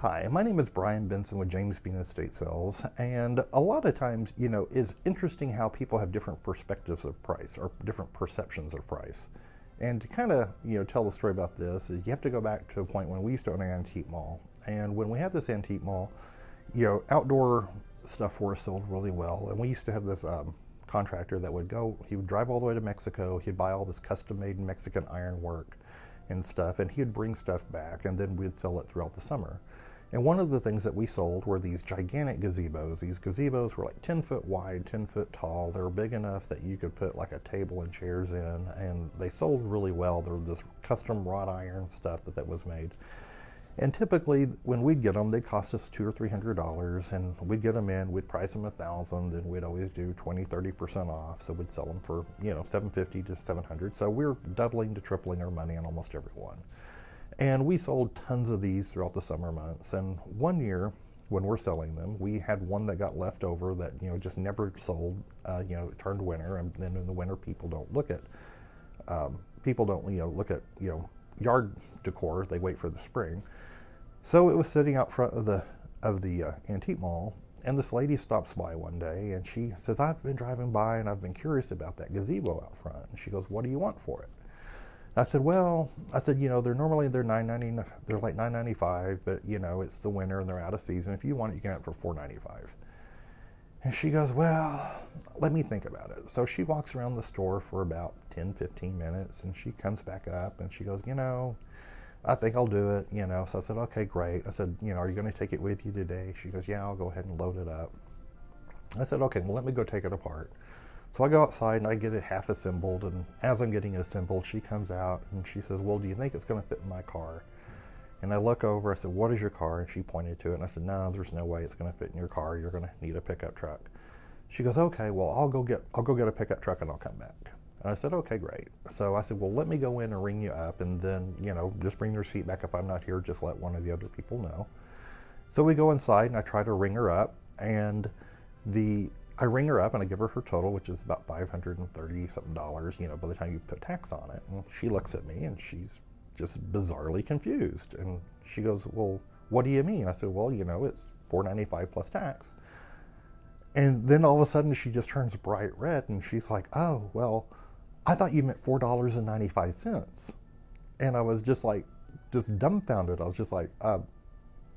Hi, my name is Brian Benson with James Bean Estate Sales, and a lot of times, it's interesting how people have different perspectives of price or different perceptions of price. And to kind of, tell the story about this is you have to go back to a point when we used to own an antique mall. And when we had this antique mall, outdoor stuff for us sold really well. And we used to have this contractor that would go, he would drive all the way to Mexico, he'd buy all this custom-made Mexican ironwork and stuff, and he would bring stuff back, and then we'd sell it throughout the summer. And one of the things that we sold were these gigantic gazebos. These gazebos were like 10 foot wide, 10 foot tall. They were big enough that you could put like a table and chairs in, and they sold really well. There was this custom wrought iron stuff that was made. And typically, when we'd get them, they'd cost us $200 or $300, and we'd get them in, we'd price them $1,000, then we'd always do 20-30% off, so we'd sell them for $750 to $700. So we're doubling to tripling our money on almost every one. And we sold tons of these throughout the summer months. And one year, when we're selling them, we had one that got left over that just never sold. It turned winter, and then in the winter, people don't look at yard decor. They wait for the spring. So it was sitting out front of the antique mall, and this lady stops by one day, and she says, "I've been driving by, and I've been curious about that gazebo out front." And she goes, "What do you want for it?" I said, they're normally $9.99, they're like $9.95, but it's the winter and they're out of season. If you want it, you can get it for $4.95. And she goes, "Well, let me think about it." So she walks around the store for about 10-15 minutes, and she comes back up and she goes, "I think I'll do it." So I said, "Okay, great." I said, "Are you going to take it with you today?" She goes, "Yeah, I'll go ahead and load it up." I said, "Okay, well, let me go take it apart." So I go outside and I get it half assembled, and as I'm getting it assembled, she comes out and she says, "Well, do you think it's going to fit in my car?" And I look over, I said, "What is your car?" And she pointed to it, and I said, "No, there's no way it's going to fit in your car. You're going to need a pickup truck." She goes, "Okay, well, I'll go get a pickup truck and I'll come back." And I said, "Okay, great." So I said, "Well, let me go in and ring you up, and then, just bring the receipt back. If I'm not here, just let one of the other people know." So we go inside and I try to ring her up, and I ring her up and I give her total, which is about $530 something by the time you put tax on it. And she looks at me and she's just bizarrely confused. And she goes, "Well, what do you mean?" I said, "Well, it's $495 plus tax." And then all of a sudden she just turns bright red and she's like, "Oh, well, I thought you meant $4.95. And I was just dumbfounded. I was just like,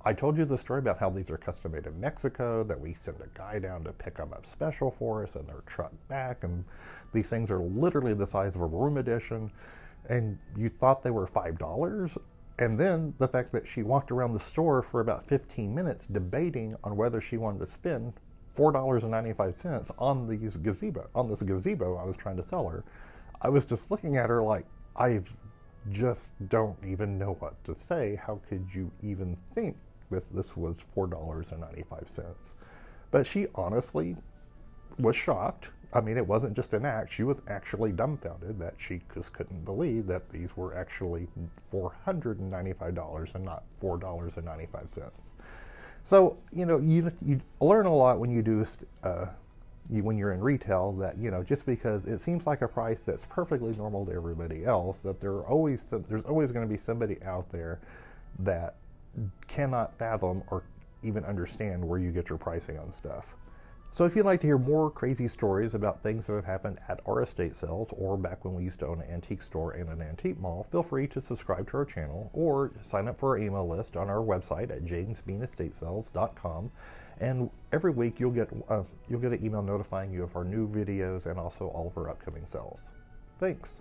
"I told you the story about how these are custom made in Mexico, that we send a guy down to pick them up special for us, and they're trucked back, and these things are literally the size of a room addition, and you thought they were $5? And then the fact that she walked around the store for about 15 minutes debating on whether she wanted to spend $4.95 on this gazebo I was trying to sell her. I was just looking at her like, I just don't even know what to say. How could you even think that this was $4.95? But she honestly was shocked. I mean, it wasn't just an act. She was actually dumbfounded that she just couldn't believe that these were actually $495 and not $4.95. So, you learn a lot when you do when you're in retail, that just because it seems like a price that's perfectly normal to everybody else, that there's always going to be somebody out there that cannot fathom or even understand where you get your pricing on stuff. So if you'd like to hear more crazy stories about things that have happened at our estate sales or back when we used to own an antique store and an antique mall, feel free to subscribe to our channel or sign up for our email list on our website at jamesbeanestatesales.com. And every week you'll get an email notifying you of our new videos and also all of our upcoming sales. Thanks.